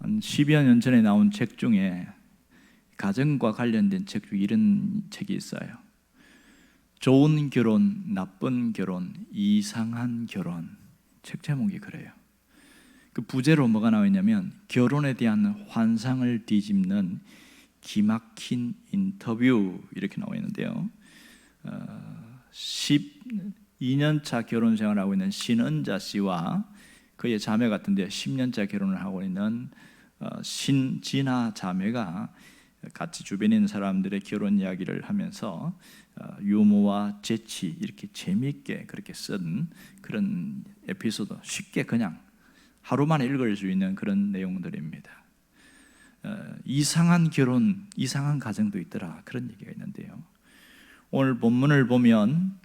한 10여 년 전에 나온 책 중에 가정과 관련된 책 중에 이런 책이 있어요. 좋은 결혼, 나쁜 결혼, 이상한 결혼. 책 제목이 그래요. 그 부제로 뭐가 나와 있냐면 결혼에 대한 환상을 뒤집는 기막힌 인터뷰 이렇게 나와 있는데요. 12년차 결혼 생활을 하고 있는 신은자 씨와 그의 자매 같은데 10년차 결혼을 하고 있는 신진아 자매가 같이 주변에 있는 사람들의 결혼 이야기를 하면서 유머와 재치 이렇게 재미있게 그렇게 쓴 그런 에피소드, 쉽게 그냥 하루 만에 읽을 수 있는 그런 내용들입니다. 이상한 결혼, 이상한 가정도 있더라 그런 얘기가 있는데요. 오늘 본문을 보면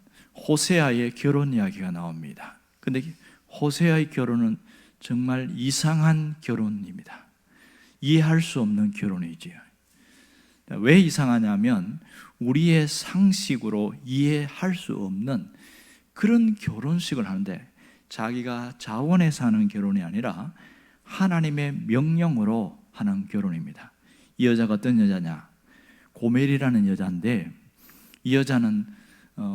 호세아의 결혼 이야기가 나옵니다. 근데 호세아의 결혼은 정말 이상한 결혼입니다. 이해할 수 없는 결혼이지요. 왜 이상하냐면 우리의 상식으로 이해할 수 없는 그런 결혼식을 하는데 자기가 자원해서 하는 결혼이 아니라 하나님의 명령으로 하는 결혼입니다. 이 여자가 어떤 여자냐? 고멜이라는 여자인데 이 여자는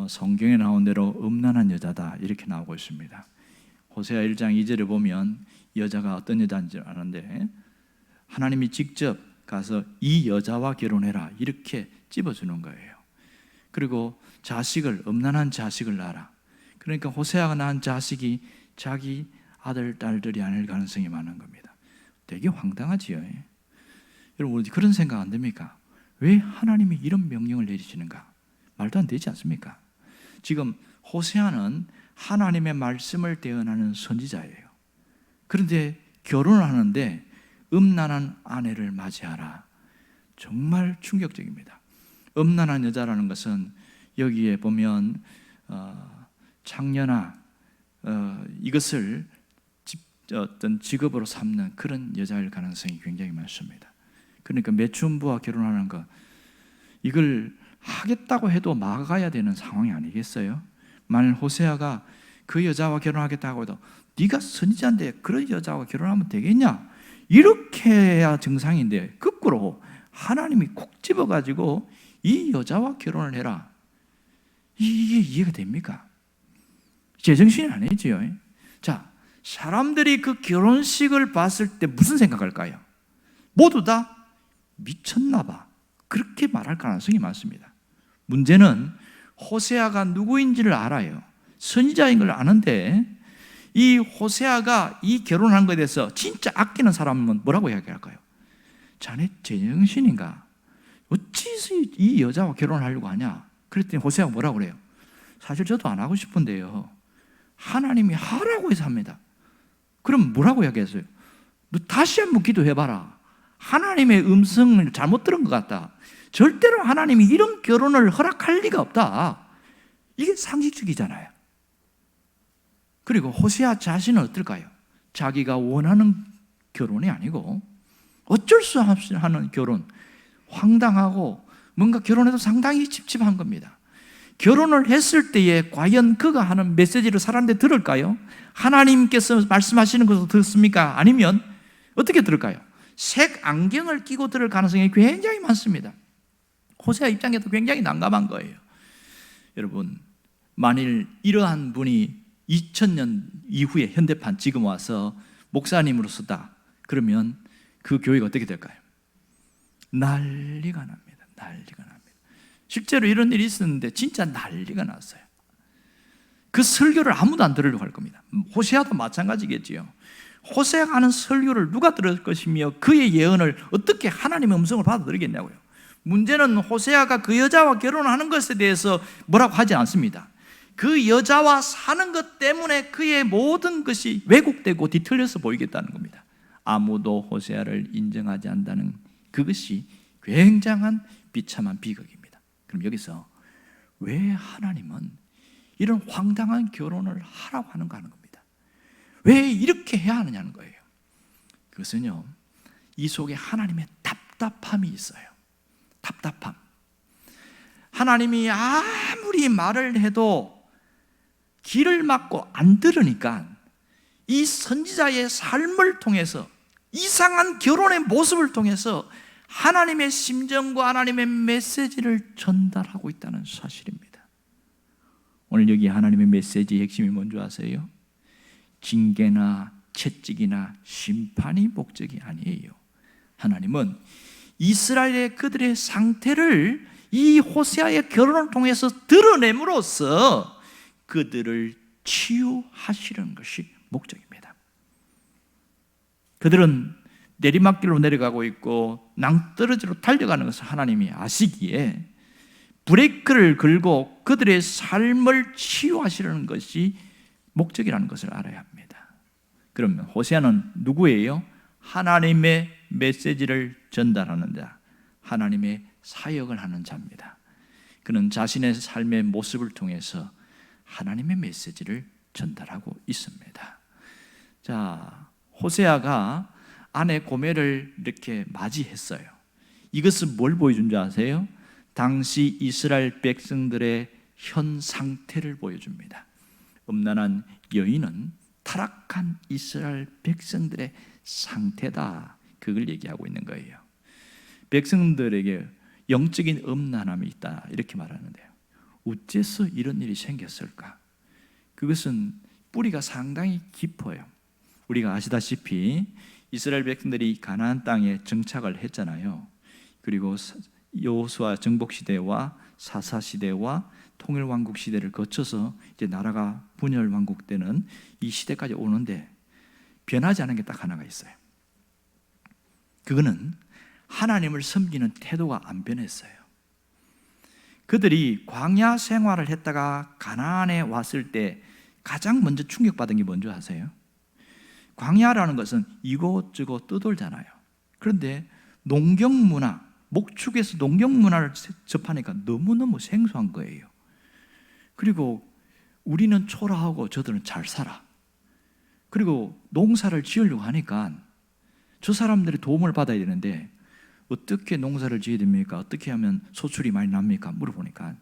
성경에 나온 대로 음란한 여자다 이렇게 나오고 있습니다. 호세아 1장 2절에 보면 이 여자가 어떤 여자인지 아는데 하나님이 직접 가서 이 여자와 결혼해라 이렇게 찝어주는 거예요. 그리고 자식을, 음란한 자식을 낳아라. 그러니까 호세아가 낳은 자식이 자기 아들, 딸들이 아닐 가능성이 많은 겁니다. 되게 황당하지요. 여러분 그런 생각 안 됩니까? 왜 하나님이 이런 명령을 내리시는가? 말도 안 되지 않습니까? 지금 호세아는 하나님의 말씀을 대언하는 선지자예요. 그런데 결혼을 하는데 음란한 아내를 맞이하라. 정말 충격적입니다. 음란한 여자라는 것은 여기에 보면 창녀나 이것을 어떤 직업으로 삼는 그런 여자일 가능성이 굉장히 많습니다. 그러니까 매춘부와 결혼하는 것 이걸 하겠다고 해도 막아야 되는 상황이 아니겠어요? 만일 호세아가 그 여자와 결혼하겠다고 해도 네가 선지자인데 그런 여자와 결혼하면 되겠냐? 이렇게 해야 정상인데 거꾸로 하나님이 콕 집어가지고 이 여자와 결혼을 해라. 이게 이해가 됩니까? 제정신이 아니지요. 자, 사람들이 그 결혼식을 봤을 때 무슨 생각할까요? 모두 다 미쳤나 봐. 그렇게 말할 가능성이 많습니다. 문제는 호세아가 누구인지를 알아요. 선지자인 걸 아는데 이 호세아가 이 결혼한 것에 대해서 진짜 아끼는 사람은 뭐라고 이야기할까요? 자네 제정신인가? 어찌서 이 여자와 결혼하려고 하냐? 그랬더니 호세아가 뭐라고 그래요? 사실 저도 안 하고 싶은데요. 하나님이 하라고 해서 합니다. 그럼 뭐라고 이야기했어요? 너 다시 한번 기도해봐라. 하나님의 음성을 잘못 들은 것 같다. 절대로 하나님이 이런 결혼을 허락할 리가 없다. 이게 상식적이잖아요. 그리고 호세아 자신은 어떨까요? 자기가 원하는 결혼이 아니고 어쩔 수 없이 하는 결혼, 황당하고 뭔가 결혼해도 상당히 찝찝한 겁니다. 결혼을 했을 때에 과연 그가 하는 메시지를 사람들이 들을까요? 하나님께서 말씀하시는 것을 듣습니까? 아니면 어떻게 들을까요? 색 안경을 끼고 들을 가능성이 굉장히 많습니다. 호세아 입장에도 굉장히 난감한 거예요. 여러분, 만일 이러한 분이 2000년 이후에 현대판 지금 와서 목사님으로서다 그러면 그 교회가 어떻게 될까요? 난리가 납니다. 난리가 납니다. 실제로 이런 일이 있었는데 진짜 난리가 났어요. 그 설교를 아무도 안 들으려고 할 겁니다. 호세아도 마찬가지겠지요. 호세아가 하는 설교를 누가 들을 것이며 그의 예언을 어떻게 하나님의 음성을 받아들이겠냐고요. 문제는 호세아가 그 여자와 결혼하는 것에 대해서 뭐라고 하지 않습니다. 그 여자와 사는 것 때문에 그의 모든 것이 왜곡되고 뒤틀려서 보이겠다는 겁니다. 아무도 호세아를 인정하지 않는다는 그것이 굉장한 비참한 비극입니다. 그럼 여기서 왜 하나님은 이런 황당한 결혼을 하라고 하는가 하는 겁니다. 왜 이렇게 해야 하느냐는 거예요. 그것은요, 이 속에 하나님의 답답함이 있어요. 답답함. 하나님이 아무리 말을 해도 귀를 막고 안 들으니까 이 선지자의 삶을 통해서 이상한 결혼의 모습을 통해서 하나님의 심정과 하나님의 메시지를 전달하고 있다는 사실입니다. 오늘 여기 하나님의 메시지의 핵심이 뭔지 아세요? 징계나 채찍이나 심판이 목적이 아니에요. 하나님은 이스라엘의 그들의 상태를 이 호세아의 결혼을 통해서 드러냄으로써 그들을 치유하시는 것이 목적입니다. 그들은 내리막길로 내려가고 있고 낭떠러지로 달려가는 것을 하나님이 아시기에 브레이크를 걸고 그들의 삶을 치유하시려는 것이 목적이라는 것을 알아야 합니다. 그러면 호세아는 누구예요? 하나님의 메시지를 전달하는 자, 하나님의 사역을 하는 자입니다. 그는 자신의 삶의 모습을 통해서 하나님의 메시지를 전달하고 있습니다. 자, 호세아가 아내 고멜을 이렇게 맞이했어요. 이것은 뭘 보여준 줄 아세요? 당시 이스라엘 백성들의 현 상태를 보여줍니다. 음란한 여인은 타락한 이스라엘 백성들의 상태다. 그걸 얘기하고 있는 거예요. 백성들에게 영적인 음란함이 있다 이렇게 말하는데요. 어째서 이런 일이 생겼을까? 그것은 뿌리가 상당히 깊어요. 우리가 아시다시피 이스라엘 백성들이 가나안 땅에 정착을 했잖아요. 그리고 여호수아 정복 시대와 사사 시대와 통일 왕국 시대를 거쳐서 이제 나라가 분열 왕국되는 이 시대까지 오는데 변하지 않은 게 딱 하나가 있어요. 그거는 하나님을 섬기는 태도가 안 변했어요. 그들이 광야 생활을 했다가 가나안에 왔을 때 가장 먼저 충격받은 게 뭔지 아세요? 광야라는 것은 이곳저곳 떠돌잖아요. 그런데 농경 문화, 목축에서 농경 문화를 접하니까 너무너무 생소한 거예요. 그리고 우리는 초라하고 저들은 잘 살아. 그리고 농사를 지으려고 하니까 저 사람들의 도움을 받아야 되는데 어떻게 농사를 지어야 됩니까? 어떻게 하면 소출이 많이 납니까? 물어보니까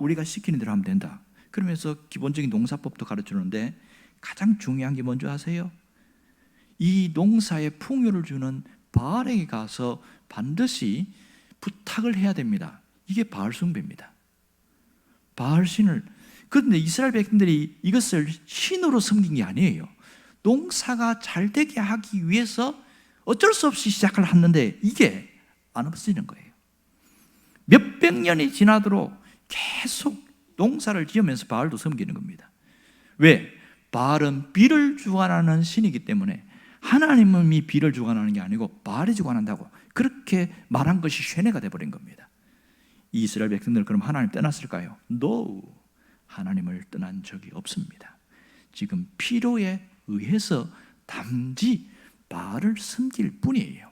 우리가 시키는 대로 하면 된다. 그러면서 기본적인 농사법도 가르쳐주는데 가장 중요한 게 뭔지 아세요? 이 농사에 풍요를 주는 바알에게 가서 반드시 부탁을 해야 됩니다. 이게 바알 숭배입니다. 바알 신을. 그런데 이스라엘 백성들이 이것을 신으로 섬긴 게 아니에요. 농사가 잘 되게 하기 위해서 어쩔 수 없이 시작을 했는데 이게 안 없어지는 거예요. 몇백 년이 지나도록 계속 농사를 지으면서 바알도 섬기는 겁니다. 왜? 바알은 비를 주관하는 신이기 때문에 하나님은 이 비를 주관하는 게 아니고 바알이 주관한다고 그렇게 말한 것이 쇠뇌가 돼버린 겁니다. 이스라엘 백성들 그럼 하나님 떠났을까요? No. 하나님을 떠난 적이 없습니다. 지금 필요에 의해서 단지 바알을 섬길 뿐이에요.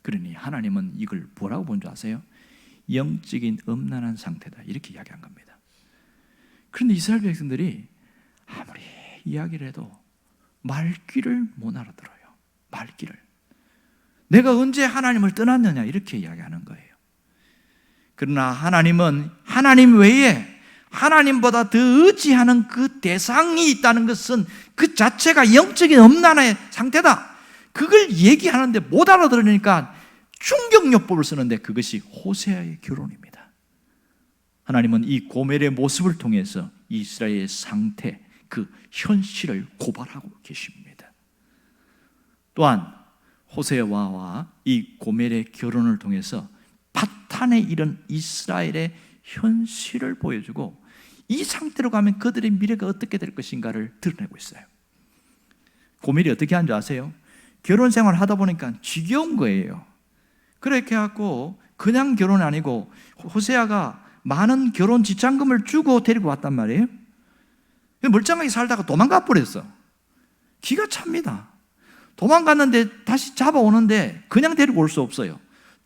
그러니 하나님은 이걸 뭐라고 본 줄 아세요? 영적인 음란한 상태다 이렇게 이야기한 겁니다. 그런데 이스라엘 백성들이 아무리 이야기를 해도 말귀를 못 알아들어요. 말귀를. 내가 언제 하나님을 떠났느냐 이렇게 이야기하는 거예요. 그러나 하나님은 하나님 외에 하나님보다 더 의지하는 그 대상이 있다는 것은 그 자체가 영적인 음란의 상태다. 그걸 얘기하는데 못 알아들으니까 충격요법을 쓰는데 그것이 호세아의 결혼입니다. 하나님은 이 고멜의 모습을 통해서 이스라엘의 상태, 그 현실을 고발하고 계십니다. 또한 호세아와 이 고멜의 결혼을 통해서 파탄에 이른 이스라엘의 현실을 보여주고 이 상태로 가면 그들의 미래가 어떻게 될 것인가를 드러내고 있어요. 고멜이 어떻게 한 줄 아세요? 결혼 생활을 하다 보니까 지겨운 거예요. 그렇게 해갖고 그냥 결혼이 아니고 호세아가 많은 결혼 지참금을 주고 데리고 왔단 말이에요. 멀쩡하게 살다가 도망가 버렸어. 기가 찹니다. 도망갔는데 다시 잡아오는데 그냥 데리고 올 수 없어요.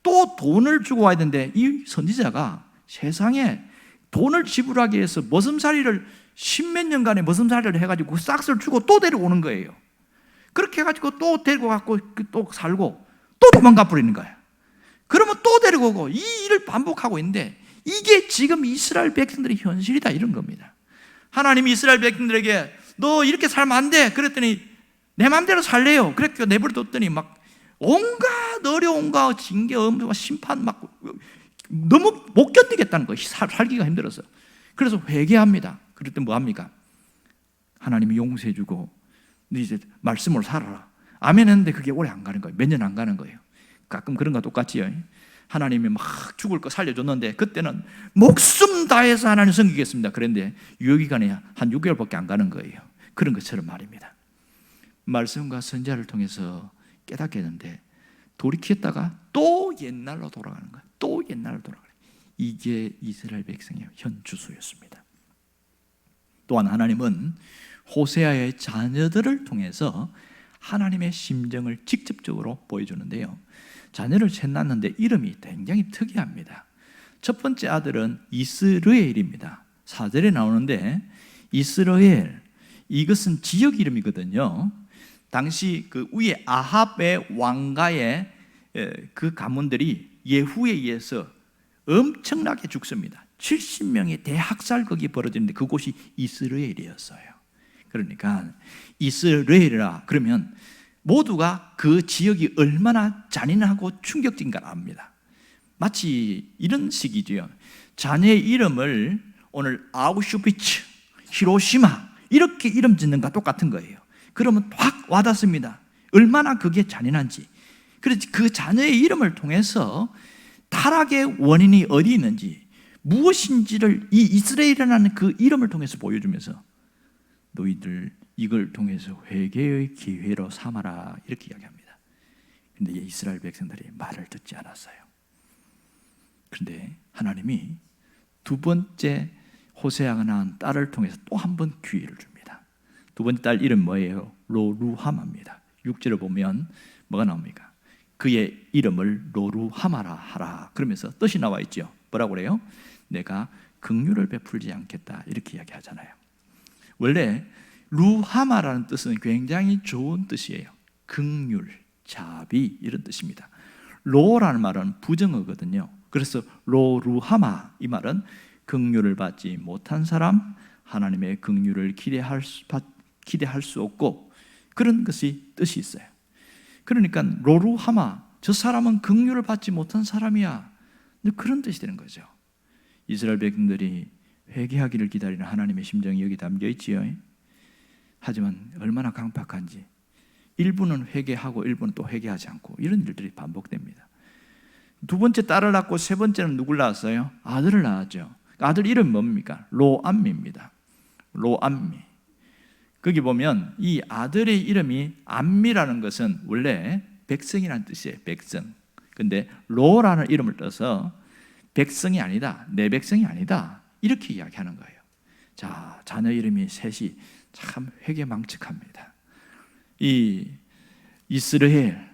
또 돈을 주고 와야 되는데 이 선지자가 세상에 돈을 지불하기 위해서 머슴살이를 10몇 년간의 머슴살이를 해가지고 그 싹스를 주고 또 데리고 오는 거예요. 그렇게 해가지고 또 데리고 갖고 또 살고 또 도망가 버리는 거예요. 그러면 또 데리고 오고 이 일을 반복하고 있는데 이게 지금 이스라엘 백성들의 현실이다 이런 겁니다. 하나님이 이스라엘 백성들에게 너 이렇게 살면 안 돼 그랬더니 내 마음대로 살래요. 그렇게 내버려뒀더니 막 온갖 어려움과 징계, 심판 막 너무 못 견디겠다는 거예요. 살기가 힘들어서. 그래서 회개합니다. 그럴 때 뭐 합니까? 하나님이 용서해 주고 너 이제 말씀으로 살아라. 아멘 했는데 그게 오래 안 가는 거예요. 몇 년 안 가는 거예요. 가끔 그런 거 똑같지요. 하나님이 막 죽을 거 살려줬는데 그때는 목숨 다해서 하나님 섬기겠습니다. 그런데 유효기간이 한 6개월밖에 안 가는 거예요. 그런 것처럼 말입니다. 말씀과 선지자를 통해서 깨닫게 되는데 돌이켰다가 또 옛날로 돌아가는 거예요. 또 옛날로 돌아가는 거예요. 이게 이스라엘 백성의 현 주소였습니다. 또한 하나님은 호세아의 자녀들을 통해서 하나님의 심정을 직접적으로 보여주는데요. 자녀를 셋 낳았는데 이름이 굉장히 특이합니다. 첫 번째 아들은 이스르엘입니다. 4절에 나오는데 이스라엘, 이것은 지역 이름이거든요. 당시 그 위에 아합의 왕가의 그 가문들이 예후에 의해서 엄청나게 죽습니다. 70명의 대학살극이 벌어지는데 그곳이 이스라엘이었어요. 그러니까 이스라엘이라 그러면 모두가 그 지역이 얼마나 잔인하고 충격적인가 압니다. 마치 이런 식이죠. 자녀의 이름을 오늘 아우슈비츠, 히로시마 이렇게 이름 짓는 것과 똑같은 거예요. 그러면 확 와닿습니다. 얼마나 그게 잔인한지. 그래서 그 자녀의 이름을 통해서 타락의 원인이 어디 있는지, 무엇인지를 이 이스라엘이라는 그 이름을 통해서 보여주면서 너희들 이걸 통해서 회개의 기회로 삼아라 이렇게 이야기합니다. 그런데 이스라엘 백성들이 말을 듣지 않았어요. 그런데 하나님이 두 번째 호세아가 낳은 딸을 통해서 또 한 번 기회를 줍니다. 두 번째 딸 이름 뭐예요? 로루하마입니다. 6절을 보면 뭐가 나옵니까? 그의 이름을 로루하마라 하라. 그러면서 뜻이 나와 있죠. 뭐라고 그래요? 내가 긍휼을 베풀지 않겠다 이렇게 이야기하잖아요. 원래 루하마라는 뜻은 굉장히 좋은 뜻이에요. 긍휼, 자비 이런 뜻입니다. 로라는 말은 부정어거든요. 그래서 로루하마 이 말은 긍휼을 받지 못한 사람, 하나님의 긍휼을 기대할 수 없고 그런 것이 뜻이 있어요. 그러니까 로루하마, 저 사람은 긍휼을 받지 못한 사람이야. 그런 뜻이 되는 거죠. 이스라엘 백성들이 회개하기를 기다리는 하나님의 심정이 여기 담겨 있지요. 하지만 얼마나 강팍한지 일부는 회개하고 일부는 또 회개하지 않고 이런 일들이 반복됩니다. 두 번째 딸을 낳고 세 번째는 누굴 낳았어요? 아들을 낳았죠. 아들 이름 뭡니까? 로암미입니다. 로암미. 거기 보면 이 아들의 이름이 암미라는 것은 원래 백성이라는 뜻이에요. 백성. 근데 로라는 이름을 떠서 백성이 아니다, 내 백성이 아니다 이렇게 이야기하는 거예요. 자, 자녀 이름이 셋이 참 회개망측합니다. 이 이스라엘,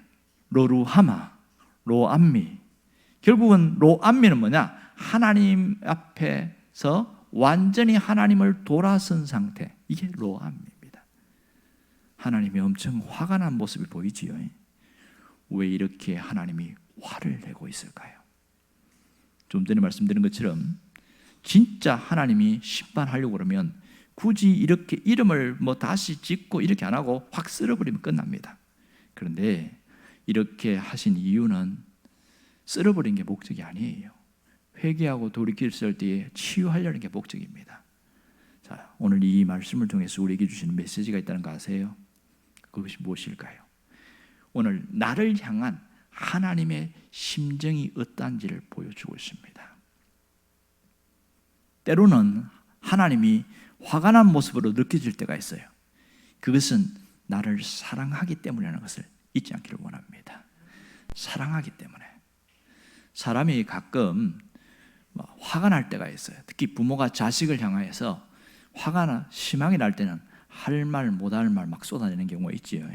로루하마, 로암미. 결국은 로암미는 뭐냐? 하나님 앞에서 완전히 하나님을 돌아선 상태. 이게 로암미입니다. 하나님이 엄청 화가 난 모습이 보이지요. 왜 이렇게 하나님이 화를 내고 있을까요? 좀 전에 말씀드린 것처럼 진짜 하나님이 심판하려고 그러면 굳이 이렇게 이름을 뭐 다시 짓고 이렇게 안 하고 확 쓸어버리면 끝납니다. 그런데 이렇게 하신 이유는 쓸어버린 게 목적이 아니에요. 회개하고 돌이킬 때에 치유하려는 게 목적입니다. 자, 오늘 이 말씀을 통해서 우리에게 주시는 메시지가 있다는 거 아세요? 그것이 무엇일까요? 오늘 나를 향한 하나님의 심정이 어떠한지를 보여주고 있습니다. 때로는 하나님이 화가 난 모습으로 느껴질 때가 있어요. 그것은 나를 사랑하기 때문이라는 것을 잊지 않기를 원합니다. 사랑하기 때문에. 사람이 가끔 화가 날 때가 있어요. 특히 부모가 자식을 향하여서 화가 심하게 날 때는 할 말 못할 말 막 쏟아내는 경우가 있지요.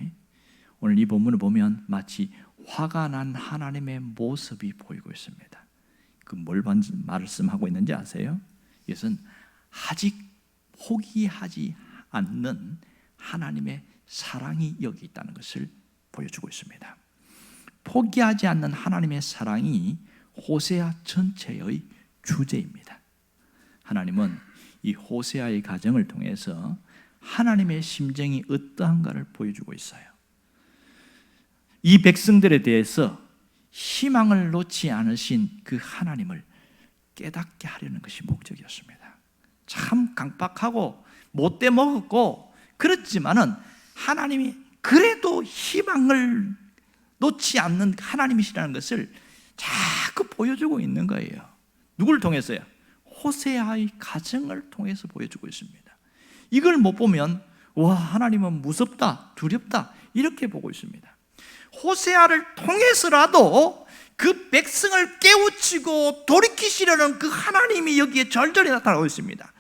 오늘 이 본문을 보면 마치 화가 난 하나님의 모습이 보이고 있습니다. 그 뭘 말씀하고 있는지 아세요? 이것은 아직 포기하지 않는 하나님의 사랑이 여기 있다는 것을 보여주고 있습니다. 포기하지 않는 하나님의 사랑이 호세아 전체의 주제입니다. 하나님은 이 호세아의 가정을 통해서 하나님의 심정이 어떠한가를 보여주고 있어요. 이 백성들에 대해서 희망을 놓지 않으신 그 하나님을 깨닫게 하려는 것이 목적이었습니다. 참 강박하고 못돼 먹었고 그렇지만은 하나님이 그래도 희망을 놓지 않는 하나님이시라는 것을 자꾸 보여주고 있는 거예요. 누굴 통해서요? 호세아의 가정을 통해서 보여주고 있습니다. 이걸 못 보면 와, 하나님은 무섭다, 두렵다 이렇게 보고 있습니다. 호세아를 통해서라도 그 백성을 깨우치고 돌이키시려는 그 하나님이 여기에 절절히 나타나고 있습니다.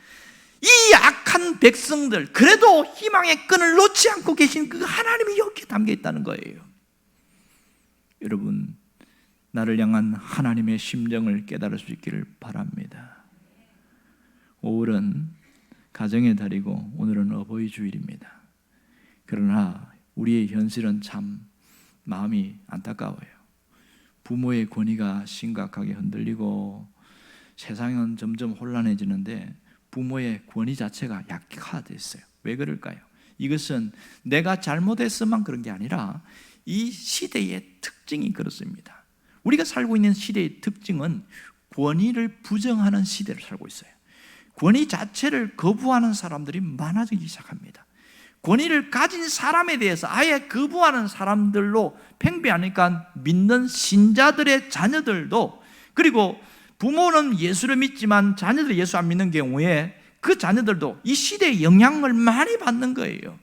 이 악한 백성들, 그래도 희망의 끈을 놓지 않고 계신 그 하나님이 여기에 담겨 있다는 거예요. 여러분, 나를 향한 하나님의 심정을 깨달을 수 있기를 바랍니다. 5월은 가정의 달이고 오늘은 어버이 주일입니다. 그러나 우리의 현실은 참 마음이 안타까워요. 부모의 권위가 심각하게 흔들리고 세상은 점점 혼란해지는데 부모의 권위 자체가 약화됐어요. 왜 그럴까요? 이것은 내가 잘못했으만 그런 게 아니라 이 시대의 특징이 그렇습니다. 우리가 살고 있는 시대의 특징은 권위를 부정하는 시대를 살고 있어요. 권위 자체를 거부하는 사람들이 많아지기 시작합니다. 권위를 가진 사람에 대해서 아예 거부하는 사람들로 팽배하니까 믿는 신자들의 자녀들도, 그리고 부모는 예수를 믿지만 자녀들이 예수 안 믿는 경우에 그 자녀들도 이 시대의 영향을 많이 받는 거예요.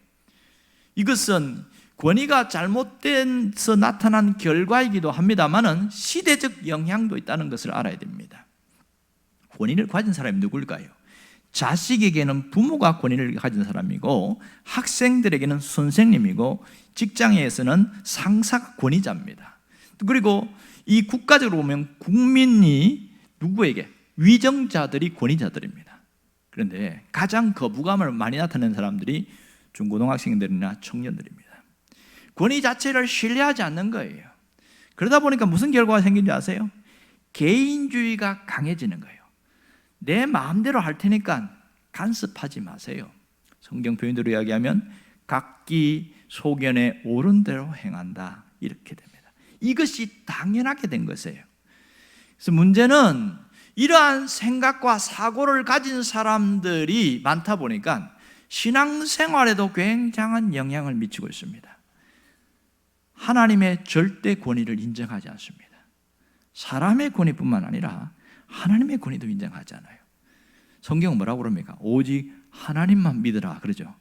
이것은 권위가 잘못돼서 나타난 결과이기도 합니다만은 시대적 영향도 있다는 것을 알아야 됩니다. 권위를 가진 사람이 누굴까요? 자식에게는 부모가 권위를 가진 사람이고, 학생들에게는 선생님이고, 직장에서는 상사가 권위자입니다. 그리고 이 국가적으로 보면 국민이 누구에게? 위정자들이 권위자들입니다. 그런데 가장 거부감을 많이 나타내는 사람들이 중고등학생들이나 청년들입니다. 권위 자체를 신뢰하지 않는 거예요. 그러다 보니까 무슨 결과가 생긴지 아세요? 개인주의가 강해지는 거예요. 내 마음대로 할 테니까 간섭하지 마세요. 성경 표현대로 이야기하면 각기 소견에 옳은 대로 행한다, 이렇게 됩니다. 이것이 당연하게 된 것이에요. 그래서 문제는 이러한 생각과 사고를 가진 사람들이 많다 보니까 신앙생활에도 굉장한 영향을 미치고 있습니다. 하나님의 절대 권위를 인정하지 않습니다. 사람의 권위뿐만 아니라 하나님의 권위도 인정하지 않아요. 성경은 뭐라고 그럽니까? 오직 하나님만 믿으라 그러죠.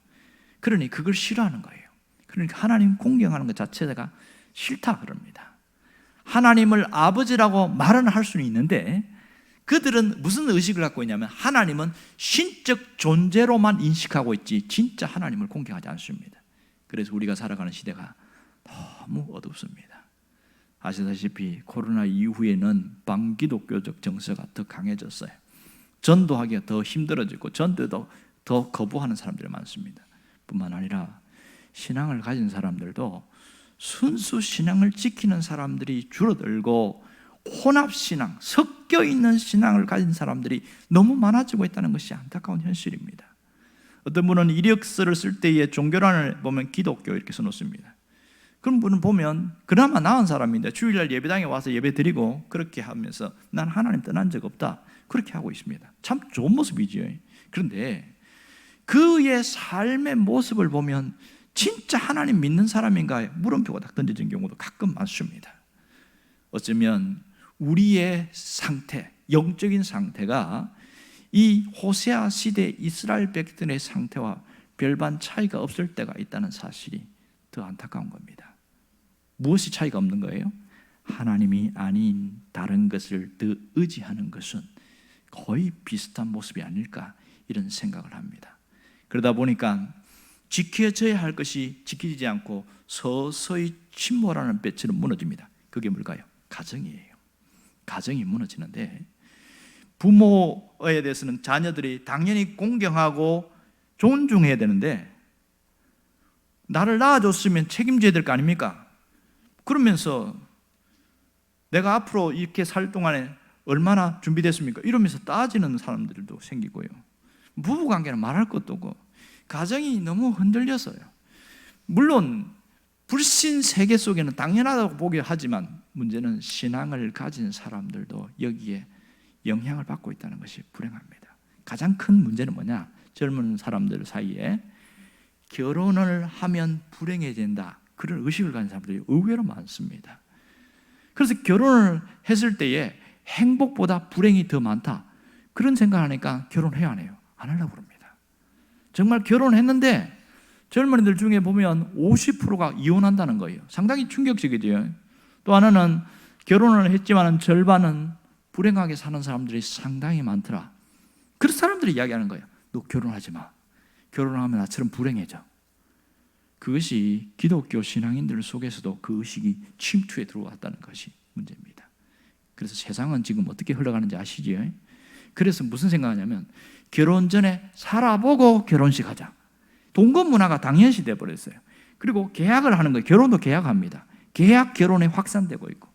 그러니 그걸 싫어하는 거예요. 그러니까 하나님 공경하는 것 자체가 싫다 그럽니다. 하나님을 아버지라고 말은 할 수는 있는데 그들은 무슨 의식을 갖고 있냐면 하나님은 신적 존재로만 인식하고 있지 진짜 하나님을 공경하지 않습니다. 그래서 우리가 살아가는 시대가 너무 어둡습니다. 아시다시피 코로나 이후에는 반기독교적 정서가 더 강해졌어요. 전도하기가 더 힘들어지고 전도도 더 거부하는 사람들이 많습니다. 뿐만 아니라 신앙을 가진 사람들도 순수 신앙을 지키는 사람들이 줄어들고 혼합신앙, 섞여있는 신앙을 가진 사람들이 너무 많아지고 있다는 것이 안타까운 현실입니다. 어떤 분은 이력서를 쓸 때에 종교란을 보면 기독교 이렇게 써놓습니다. 그런 분은 보면 그나마 나은 사람인데 주일날 예배당에 와서 예배 드리고 그렇게 하면서 난 하나님 떠난 적 없다, 그렇게 하고 있습니다. 참 좋은 모습이죠. 그런데 그의 삶의 모습을 보면 진짜 하나님 믿는 사람인가 물음표가 딱 던져진 경우도 가끔 많습니다. 어쩌면 우리의 상태, 영적인 상태가 이 호세아 시대 이스라엘 백성의 상태와 별반 차이가 없을 때가 있다는 사실이 더 안타까운 겁니다. 무엇이 차이가 없는 거예요? 하나님이 아닌 다른 것을 더 의지하는 것은 거의 비슷한 모습이 아닐까, 이런 생각을 합니다. 그러다 보니까 지켜져야 할 것이 지키지 않고 서서히 침몰하는 배처럼 무너집니다. 그게 뭘까요? 가정이에요. 가정이 무너지는데 부모에 대해서는 자녀들이 당연히 공경하고 존중해야 되는데 나를 낳아줬으면 책임져야 될 거 아닙니까? 그러면서 내가 앞으로 이렇게 살 동안에 얼마나 준비됐습니까? 이러면서 따지는 사람들도 생기고요. 부부관계는 말할 것도 없고 가정이 너무 흔들려서요. 물론 불신 세계 속에는 당연하다고 보긴 하지만 문제는 신앙을 가진 사람들도 여기에 영향을 받고 있다는 것이 불행합니다. 가장 큰 문제는 뭐냐? 젊은 사람들 사이에 결혼을 하면 불행해진다, 그런 의식을 가진 사람들이 의외로 많습니다. 그래서 결혼을 했을 때에 행복보다 불행이 더 많다, 그런 생각을 하니까 결혼해야 하네요. 안 하려고 그럽니다. 정말 결혼했는데 젊은이들 중에 보면 50%가 이혼한다는 거예요. 상당히 충격적이죠. 또 하나는 결혼을 했지만 절반은 불행하게 사는 사람들이 상당히 많더라. 그런 사람들이 이야기하는 거예요. 너 결혼하지 마. 결혼하면 나처럼 불행해져. 그것이 기독교 신앙인들 속에서도 그 의식이 침투해 들어왔다는 것이 문제입니다. 그래서 세상은 지금 어떻게 흘러가는지 아시죠? 그래서 무슨 생각하냐면 결혼 전에 살아보고 결혼식 하자. 동거 문화가 당연시 되어버렸어요. 그리고 계약을 하는 거예요. 결혼도 계약합니다. 계약 결혼에 확산되고 있고,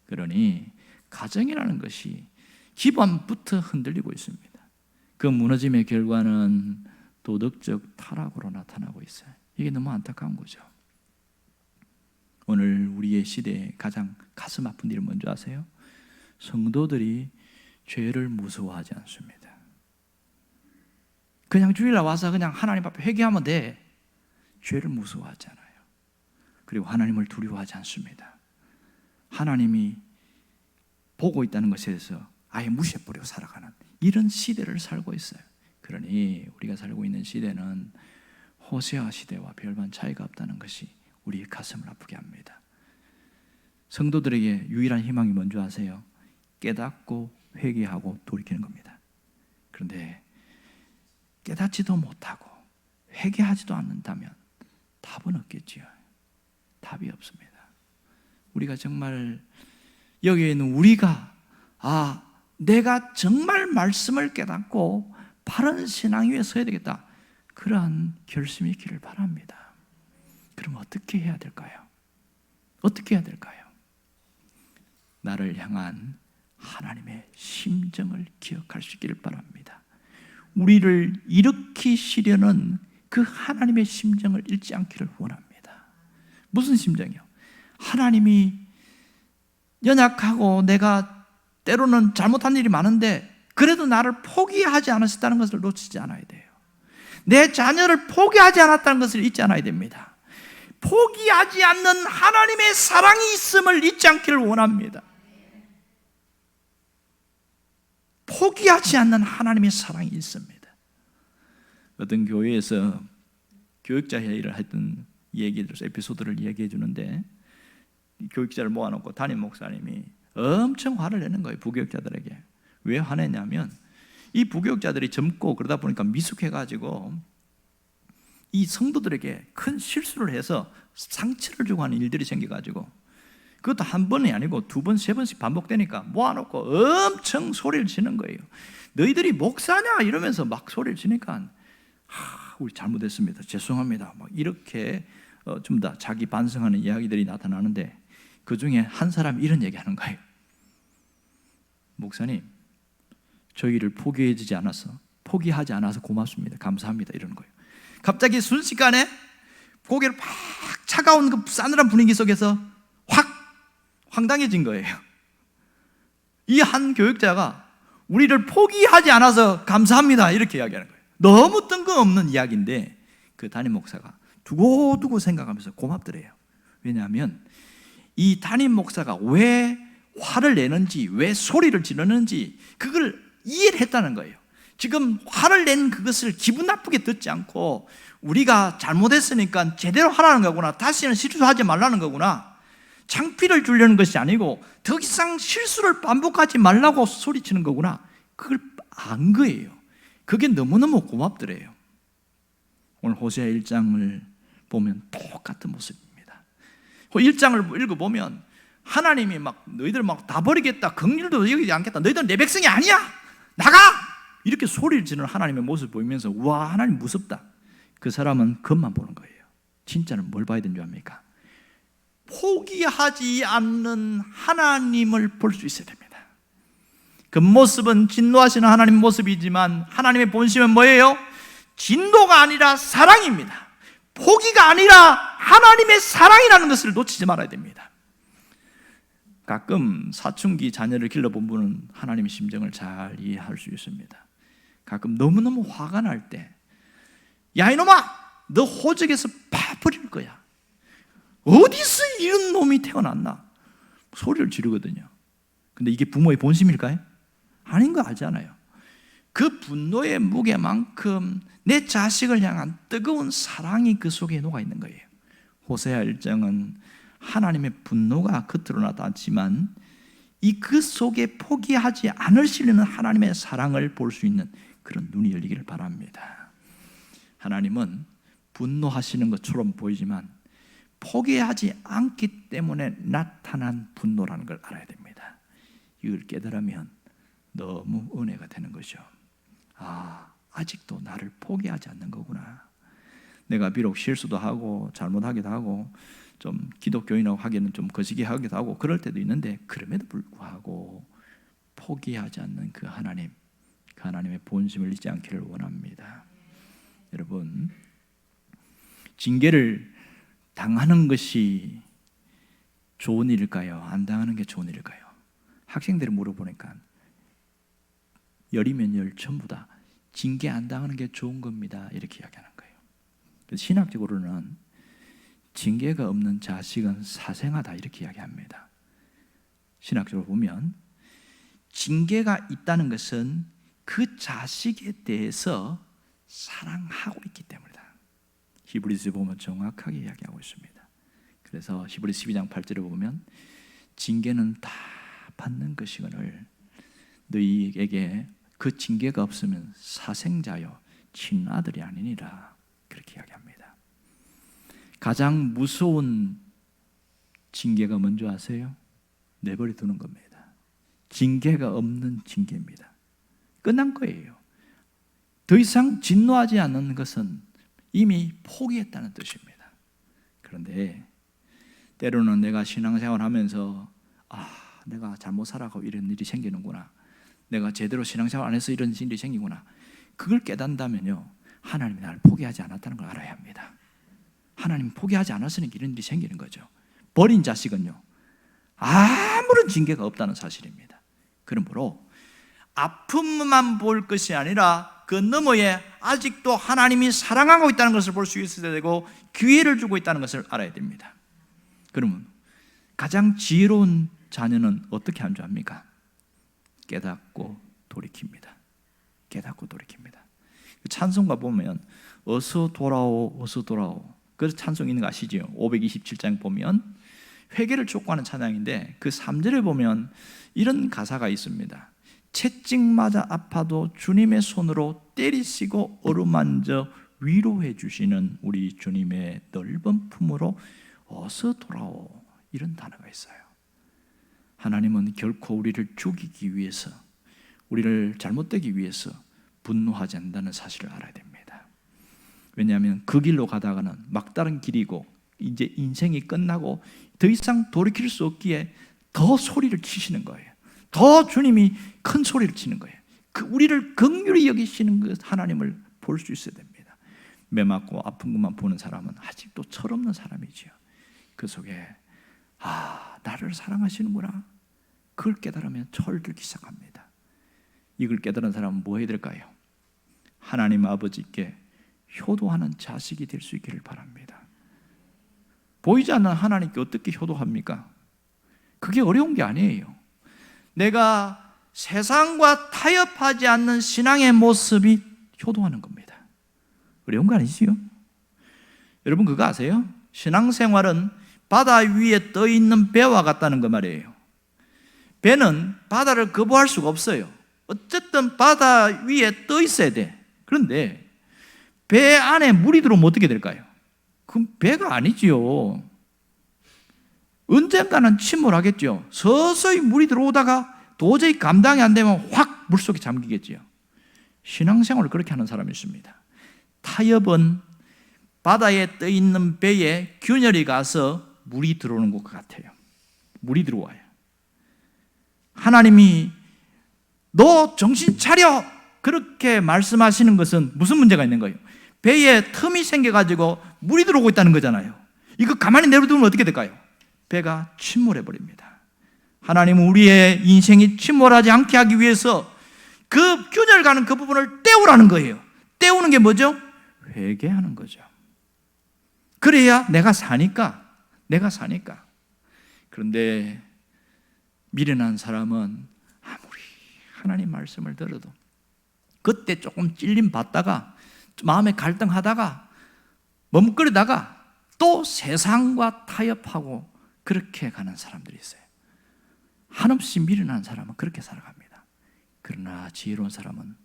그러니 가정이라는 것이 기반부터 흔들리고 있습니다. 그 무너짐의 결과는 도덕적 타락으로 나타나고 있어요. 이게 너무 안타까운 거죠. 오늘 우리의 시대에 가장 가슴 아픈 일은 뭔지 아세요? 성도들이 죄를 무서워하지 않습니다. 그냥 주일날 와서 그냥 하나님 앞에 회개하면 돼. 죄를 무서워하지 않아요. 그리고 하나님을 두려워하지 않습니다. 하나님이 보고 있다는 것에 대해서 아예 무시해버리고 살아가는 이런 시대를 살고 있어요. 그러니 우리가 살고 있는 시대는 호세아 시대와 별반 차이가 없다는 것이 우리의 가슴을 아프게 합니다. 성도들에게 유일한 희망이 뭔지 아세요? 깨닫고 회개하고 돌이키는 겁니다. 그런데 깨닫지도 못하고 회개하지도 않는다면 답은 없겠지요. 답이 없습니다. 우리가 정말 여기에 있는 우리가 내가 정말 말씀을 깨닫고 바른 신앙 위에 서야 되겠다, 그러한 결심이 있기를 바랍니다. 그럼 어떻게 해야 될까요? 어떻게 해야 될까요? 나를 향한 하나님의 심정을 기억할 수 있기를 바랍니다. 우리를 일으키시려는 그 하나님의 심정을 잃지 않기를 원합니다. 무슨 심정이요? 하나님이 연약하고 내가 때로는 잘못한 일이 많은데 그래도 나를 포기하지 않으셨다는 것을 놓치지 않아야 돼요. 내 자녀를 포기하지 않았다는 것을 잊지 않아야 됩니다. 포기하지 않는 하나님의 사랑이 있음을 잊지 않기를 원합니다. 포기하지 않는 하나님의 사랑이 있습니다. 어떤 교회에서 교육자 회의를 했던 에피소드를 얘기해 주는데, 교육자를 모아놓고 담임 목사님이 엄청 화를 내는 거예요. 부교육자들에게. 왜 화내냐면 이 부교육자들이 젊고 그러다 보니까 미숙해가지고 이 성도들에게 큰 실수를 해서 상처를 주고 하는 일들이 생겨가지고, 그것도 한 번이 아니고 두 번, 세 번씩 반복되니까 모아놓고 엄청 소리를 치는 거예요. 너희들이 목사냐 이러면서 막 소리를 치니까 우리 잘못했습니다, 죄송합니다, 막 이렇게 좀 더 자기 반성하는 이야기들이 나타나는데, 그 중에 한 사람이 이런 얘기하는 거예요. 목사님, 저희를 포기하지 않아서 고맙습니다, 감사합니다, 이러는 거예요. 갑자기 순식간에 고개를 팍 차가운 그 싸늘한 분위기 속에서 확 황당해진 거예요. 이 한 교육자가 우리를 포기하지 않아서 감사합니다 이렇게 이야기하는 거예요. 너무 뜬금없는 이야기인데 그 담임 목사가 두고두고 생각하면서 고맙더래요. 왜냐하면 이 담임 목사가 왜 화를 내는지, 왜 소리를 지르는지 그걸 이해를 했다는 거예요. 지금 화를 낸 그것을 기분 나쁘게 듣지 않고 우리가 잘못했으니까 제대로 하라는 거구나, 다시는 실수하지 말라는 거구나, 창피를 주려는 것이 아니고 더 이상 실수를 반복하지 말라고 소리치는 거구나, 그걸 안 거예요. 그게 너무너무 고맙더래요. 오늘 호세아 1장을 보면 똑같은 모습입니다. 1장을 읽어보면 하나님이 막 너희들 막 다 버리겠다, 긍휼도 여기지 않겠다, 너희들은 내 백성이 아니야, 나가! 이렇게 소리를 지르는 하나님의 모습을 보이면서 와, 하나님 무섭다. 그 사람은 겉만 보는 거예요. 진짜는 뭘 봐야 되는 줄 압니까? 포기하지 않는 하나님을 볼 수 있어야 됩니다. 그 모습은 진노하시는 하나님 모습이지만 하나님의 본심은 뭐예요? 진노가 아니라 사랑입니다. 포기가 아니라 하나님의 사랑이라는 것을 놓치지 말아야 됩니다. 가끔 사춘기 자녀를 길러본 분은 하나님의 심정을 잘 이해할 수 있습니다. 가끔 너무너무 화가 날 때, 야 이놈아, 너 호적에서 파버릴 거야. 어디서 이런 놈이 태어났나? 소리를 지르거든요. 근데 이게 부모의 본심일까요? 아닌 거 알잖아요. 그 분노의 무게만큼 내 자식을 향한 뜨거운 사랑이 그 속에 녹아 있는 거예요. 호세아 1장은 하나님의 분노가 겉으로 나타났지만 이 그 속에 포기하지 않으시려는 하나님의 사랑을 볼 수 있는 그런 눈이 열리기를 바랍니다. 하나님은 분노하시는 것처럼 보이지만 포기하지 않기 때문에 나타난 분노라는 걸 알아야 됩니다. 이걸 깨달으면 너무 은혜가 되는 거죠. 아직도 나를 포기하지 않는 거구나. 내가 비록 실수도 하고 잘못하기도 하고 좀 기독교인하고 하기에는 좀 거시기 하기도 하고 그럴 때도 있는데, 그럼에도 불구하고 포기하지 않는 그 하나님, 그 하나님의 본심을 잊지 않기를 원합니다. 여러분, 징계를 당하는 것이 좋은 일일까요? 안 당하는 게 좋은 일일까요? 학생들이 물어보니까 열이면 열 전부 다 징계 안 당하는 게 좋은 겁니다, 이렇게 이야기하는 거예요. 그래서 신학적으로는 징계가 없는 자식은 사생아다, 이렇게 이야기합니다. 신학적으로 보면 징계가 있다는 것은 그 자식에 대해서 사랑하고 있기 때문이다. 히브리서에 보면 정확하게 이야기하고 있습니다. 그래서 히브리서 12장 8절에 보면 징계는 다 받는 것이거늘 너희에게 그 징계가 없으면 사생자요 친아들이 아니니라, 그렇게 이야기합니다. 가장 무서운 징계가 뭔지 아세요? 내버려 두는 겁니다. 징계가 없는 징계입니다. 끝난 거예요. 더 이상 진노하지 않는 것은 이미 포기했다는 뜻입니다. 그런데 때로는 내가 신앙생활 하면서 내가 잘못 살아가고 이런 일이 생기는구나, 내가 제대로 신앙생활 안 해서 이런 일이 생기구나, 그걸 깨닫는다면요, 하나님이 나를 포기하지 않았다는 걸 알아야 합니다. 하나님이 포기하지 않았으니까 이런 일이 생기는 거죠. 버린 자식은요, 아무런 징계가 없다는 사실입니다. 그러므로 아픔만 볼 것이 아니라 그 너머에 아직도 하나님이 사랑하고 있다는 것을 볼 수 있어야 되고 기회를 주고 있다는 것을 알아야 됩니다. 그러면 가장 지혜로운 자녀는 어떻게 한 줄 압니까? 깨닫고 돌이킵니다. 깨닫고 돌이킵니다. 찬송가 보면 어서 돌아오 어서 돌아오, 그 찬송 있는 거 아시죠? 527장 보면 회개를 촉구하는 찬양인데 그 3절에 보면 이런 가사가 있습니다. 채찍 맞아 아파도 주님의 손으로 때리시고 어루만져 위로해 주시는 우리 주님의 넓은 품으로 어서 돌아오, 이런 단어가 있어요. 하나님은 결코 우리를 죽이기 위해서, 우리를 잘못되기 위해서 분노하지 않는다는 사실을 알아야 됩니다. 왜냐하면 그 길로 가다가는 막다른 길이고 이제 인생이 끝나고 더 이상 돌이킬 수 없기에 더 소리를 치시는 거예요. 더 주님이 큰 소리를 치는 거예요. 우리를 긍휼히 여기시는 그 하나님을 볼 수 있어야 됩니다. 매맞고 아픈 것만 보는 사람은 아직도 철없는 사람이지요. 그 속에 나를 사랑하시는구나, 그걸 깨달으면 철들기 시작합니다. 이걸 깨달은 사람은 뭐 해야 될까요? 하나님 아버지께 효도하는 자식이 될 수 있기를 바랍니다. 보이지 않는 하나님께 어떻게 효도합니까? 그게 어려운 게 아니에요. 내가 세상과 타협하지 않는 신앙의 모습이 효도하는 겁니다. 어려운 거 아니지요? 여러분 그거 아세요? 신앙생활은 바다 위에 떠 있는 배와 같다는 거 말이에요. 배는 바다를 거부할 수가 없어요. 어쨌든 바다 위에 떠 있어야 돼. 그런데 배 안에 물이 들어오면 어떻게 될까요? 그럼 배가 아니지요. 언젠가는 침몰하겠죠. 서서히 물이 들어오다가 도저히 감당이 안 되면 확 물속에 잠기겠지요. 신앙생활을 그렇게 하는 사람이 있습니다. 타협은 바다에 떠 있는 배에 균열이 가서 물이 들어오는 것 같아요. 물이 들어와요. 하나님이 너 정신 차려, 그렇게 말씀하시는 것은 무슨 문제가 있는 거예요? 배에 틈이 생겨가지고 물이 들어오고 있다는 거잖아요. 이거 가만히 내버려두면 어떻게 될까요? 배가 침몰해 버립니다. 하나님은 우리의 인생이 침몰하지 않게 하기 위해서 그 균열가는 그 부분을 떼우라는 거예요. 떼우는 게 뭐죠? 회개하는 거죠. 그래야 내가 사니까. 그런데 미련한 사람은 아무리 하나님 말씀을 들어도 그때 조금 찔림 받다가 마음에 갈등하다가 머뭇거리다가 또 세상과 타협하고 그렇게 가는 사람들이 있어요. 한없이 미련한 사람은 그렇게 살아갑니다. 그러나 지혜로운 사람은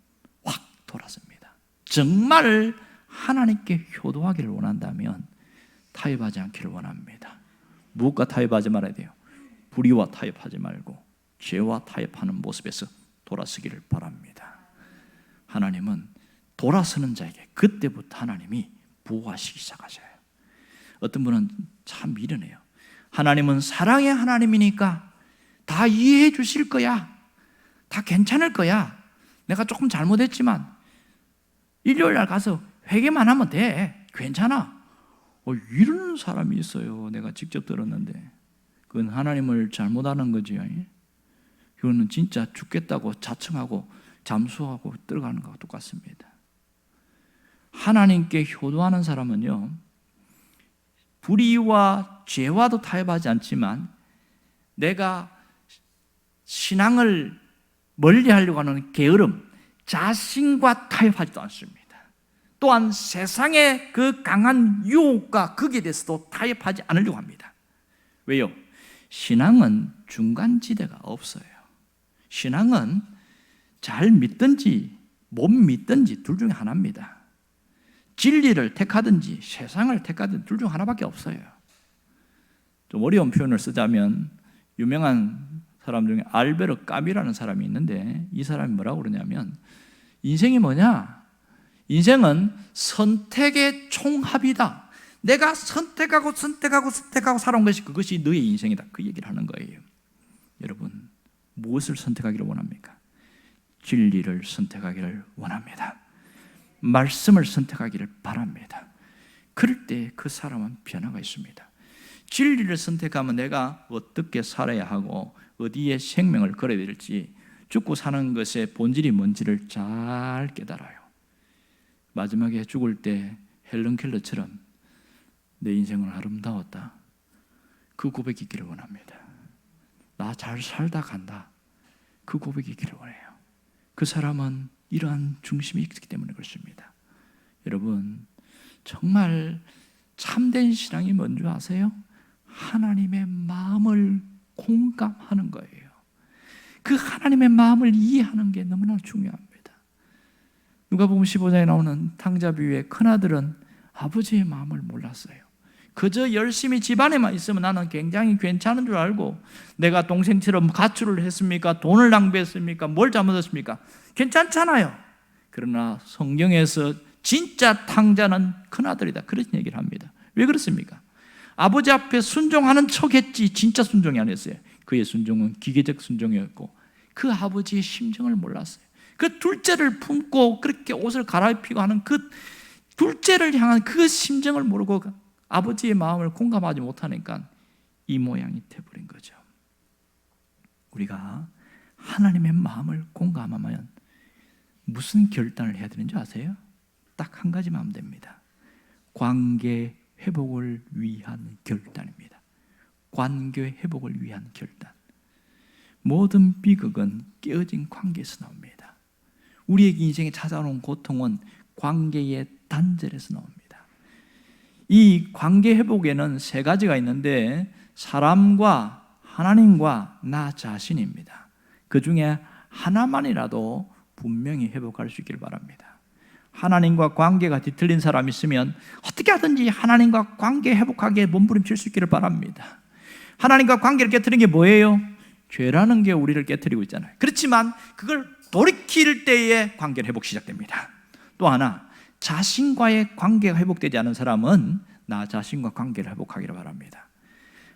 확 돌아섭니다. 정말 하나님께 효도하기를 원한다면 타협하지 않기를 원합니다. 무엇과 타협하지 말아야 돼요? 불의와 타협하지 말고 죄와 타협하는 모습에서 돌아서기를 바랍니다. 하나님은 돌아서는 자에게 그때부터 하나님이 보호하시기 시작하셔요. 어떤 분은 참 미련해요. 하나님은 사랑의 하나님이니까 다 이해해 주실 거야. 다 괜찮을 거야. 내가 조금 잘못했지만 일요일 날 가서 회개만 하면 돼. 괜찮아. 이런 사람이 있어요. 내가 직접 들었는데 그건 하나님을 잘못 아는 거지요. 그거는 진짜 죽겠다고 자청하고 잠수하고 들어가는 것과 똑같습니다. 하나님께 효도하는 사람은요, 불의와 죄와도 타협하지 않지만 내가 신앙을 멀리하려고 하는 게으름, 자신과 타협하지도 않습니다. 또한 세상의 그 강한 유혹과 거기에 대해서도 타협하지 않으려고 합니다. 왜요? 신앙은 중간지대가 없어요. 신앙은 잘 믿든지 못 믿든지 둘 중에 하나입니다. 진리를 택하든지 세상을 택하든지 둘 중 하나밖에 없어요. 좀 어려운 표현을 쓰자면 유명한 사람 중에 알베르 까미라는 사람이 있는데 이 사람이 뭐라고 그러냐면 인생이 뭐냐? 인생은 선택의 총합이다. 내가 선택하고 살아온 것이 그것이 너의 인생이다. 그 얘기를 하는 거예요. 여러분, 무엇을 선택하기를 원합니까? 진리를 선택하기를 원합니다. 말씀을 선택하기를 바랍니다. 그럴 때 그 사람은 변화가 있습니다. 진리를 선택하면 내가 어떻게 살아야 하고 어디에 생명을 걸어야 될지 죽고 사는 것의 본질이 뭔지를 잘 깨달아요. 마지막에 죽을 때 헬런 켈러처럼 내 인생은 아름다웠다. 그 고백이 있기를 원합니다. 나 잘 살다 간다. 그 고백이 있기를 원해요. 그 사람은 이러한 중심이 있기 때문에 그렇습니다. 여러분, 정말 참된 신앙이 뭔지 아세요? 하나님의 마음을 공감하는 거예요. 그 하나님의 마음을 이해하는 게 너무나 중요합니다. 누가복음 15장에 나오는 탕자 비유의 큰아들은 아버지의 마음을 몰랐어요. 그저 열심히 집안에만 있으면 나는 굉장히 괜찮은 줄 알고 내가 동생처럼 가출을 했습니까? 돈을 낭비했습니까? 뭘 잘못했습니까? 괜찮잖아요. 그러나 성경에서 진짜 탕자는 큰아들이다. 그런 얘기를 합니다. 왜 그렇습니까? 아버지 앞에 순종하는 척했지 진짜 순종이 아니었어요. 그의 순종은 기계적 순종이었고 그 아버지의 심정을 몰랐어요. 그 둘째를 품고 그렇게 옷을 갈아입히고 하는 그 둘째를 향한 그 심정을 모르고 아버지의 마음을 공감하지 못하니까 이 모양이 돼버린 거죠. 우리가 하나님의 마음을 공감하면 무슨 결단을 해야 되는지 아세요? 딱 한 가지만 하면 됩니다. 관계 회복을 위한 결단입니다. 관계 회복을 위한 결단. 모든 비극은 깨어진 관계에서 나옵니다. 우리에게 인생에 찾아오는 고통은 관계의 단절에서 나옵니다. 이 관계 회복에는 세 가지가 있는데 사람과 하나님과 나 자신입니다. 그 중에 하나만이라도 분명히 회복할 수 있기를 바랍니다. 하나님과 관계가 뒤틀린 사람이 있으면 어떻게 하든지 하나님과 관계 회복하기에 몸부림칠 수 있기를 바랍니다. 하나님과 관계를 깨트리는 게 뭐예요? 죄라는 게 우리를 깨트리고 있잖아요. 그렇지만 그걸 돌이킬 때에 관계를 회복 시작됩니다. 또 하나, 자신과의 관계가 회복되지 않은 사람은 나 자신과 관계를 회복하기를 바랍니다.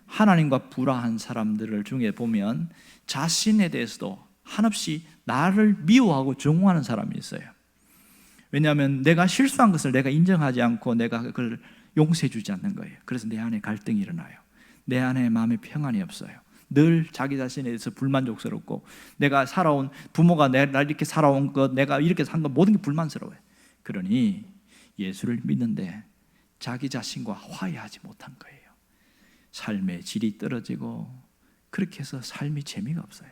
하나님과 불화한 사람들을 중에 보면 자신에 대해서도 한없이 나를 미워하고 증오하는 사람이 있어요. 왜냐하면 내가 실수한 것을 내가 인정하지 않고 내가 그걸 용서해 주지 않는 거예요. 그래서 내 안에 갈등이 일어나요. 내 안에 마음의 평안이 없어요. 늘 자기 자신에 대해서 불만족스럽고, 내가 살아온 부모가 날 이렇게 살아온 것, 내가 이렇게 산 것, 모든 게 불만스러워요. 그러니 예수를 믿는데 자기 자신과 화해하지 못한 거예요. 삶의 질이 떨어지고, 그렇게 해서 삶이 재미가 없어요.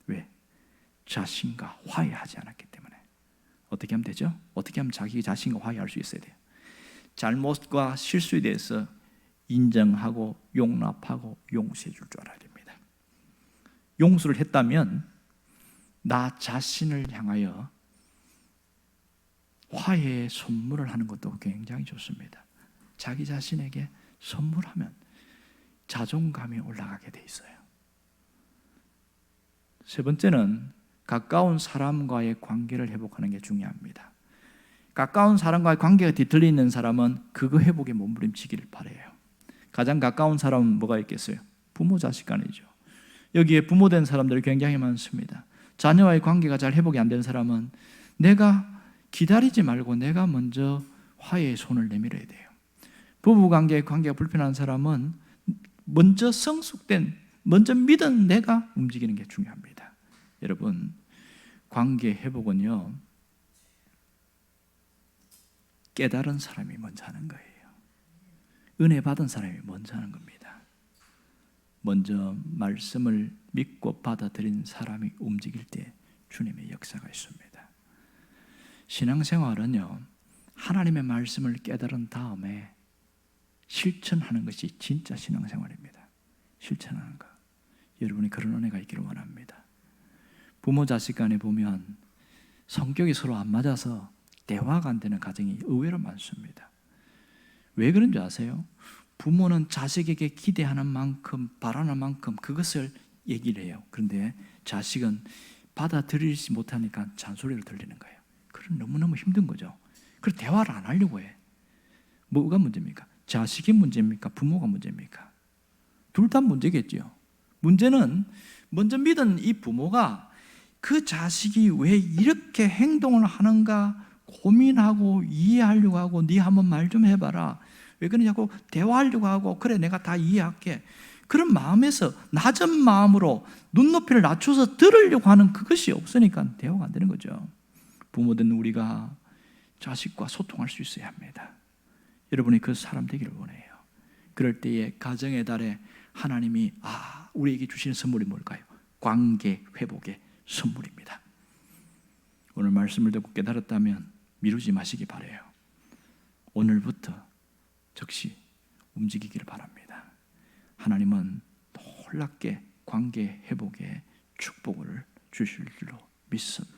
왜? 자신과 화해하지 않았기 때문에. 어떻게 하면 되죠? 어떻게 하면 자기 자신과 화해할 수 있어야 돼요? 잘못과 실수에 대해서 인정하고 용납하고 용서해 줄 줄 알아야 됩니다. 용서를 했다면 나 자신을 향하여 화해의 선물을 하는 것도 굉장히 좋습니다. 자기 자신에게 선물하면 자존감이 올라가게 돼 있어요. 세 번째는 가까운 사람과의 관계를 회복하는 게 중요합니다. 가까운 사람과의 관계가 뒤틀려 있는 사람은 그거 회복에 몸부림치기를 바라요. 가장 가까운 사람은 뭐가 있겠어요? 부모 자식 간이죠. 여기에 부모된 사람들이 굉장히 많습니다. 자녀와의 관계가 잘 회복이 안 된 사람은 내가 기다리지 말고 내가 먼저 화해의 손을 내밀어야 돼요. 부부관계의 관계가 불편한 사람은 먼저 성숙된, 먼저 믿은 내가 움직이는 게 중요합니다. 여러분, 관계 회복은요, 깨달은 사람이 먼저 하는 거예요. 은혜 받은 사람이 먼저 하는 겁니다. 먼저 말씀을 믿고 받아들인 사람이 움직일 때 주님의 역사가 있습니다. 신앙생활은요, 하나님의 말씀을 깨달은 다음에 실천하는 것이 진짜 신앙생활입니다. 실천하는 것. 여러분이 그런 은혜가 있기를 원합니다. 부모 자식 간에 보면 성격이 서로 안 맞아서 대화가 안 되는 가정이 의외로 많습니다. 왜 그런지 아세요? 부모는 자식에게 기대하는 만큼, 바라는 만큼 그것을 얘기를 해요. 그런데 자식은 받아들이지 못하니까 잔소리를 들리는 거예요. 그럼 너무너무 힘든 거죠. 그래서 대화를 안 하려고 해. 뭐가 문제입니까? 자식이 문제입니까? 부모가 문제입니까? 둘 다 문제겠죠. 문제는 먼저 믿은 이 부모가 그 자식이 왜 이렇게 행동을 하는가 고민하고 이해하려고 하고, 네 한번 말 좀 해봐라, 왜 그러냐고 대화하려고 하고, 그래 내가 다 이해할게, 그런 마음에서 낮은 마음으로 눈높이를 낮춰서 들으려고 하는 그것이 없으니까 대화가 안 되는 거죠. 부모된 우리가 자식과 소통할 수 있어야 합니다. 여러분이 그 사람 되기를 원해요. 그럴 때에 가정의 달에 하나님이 우리에게 주시는 선물이 뭘까요? 관계 회복의 선물입니다. 오늘 말씀을 듣고 깨달았다면 미루지 마시기 바라요. 오늘부터 즉시 움직이기를 바랍니다. 하나님은 놀랍게 관계 회복의 축복을 주실 줄로 믿습니다.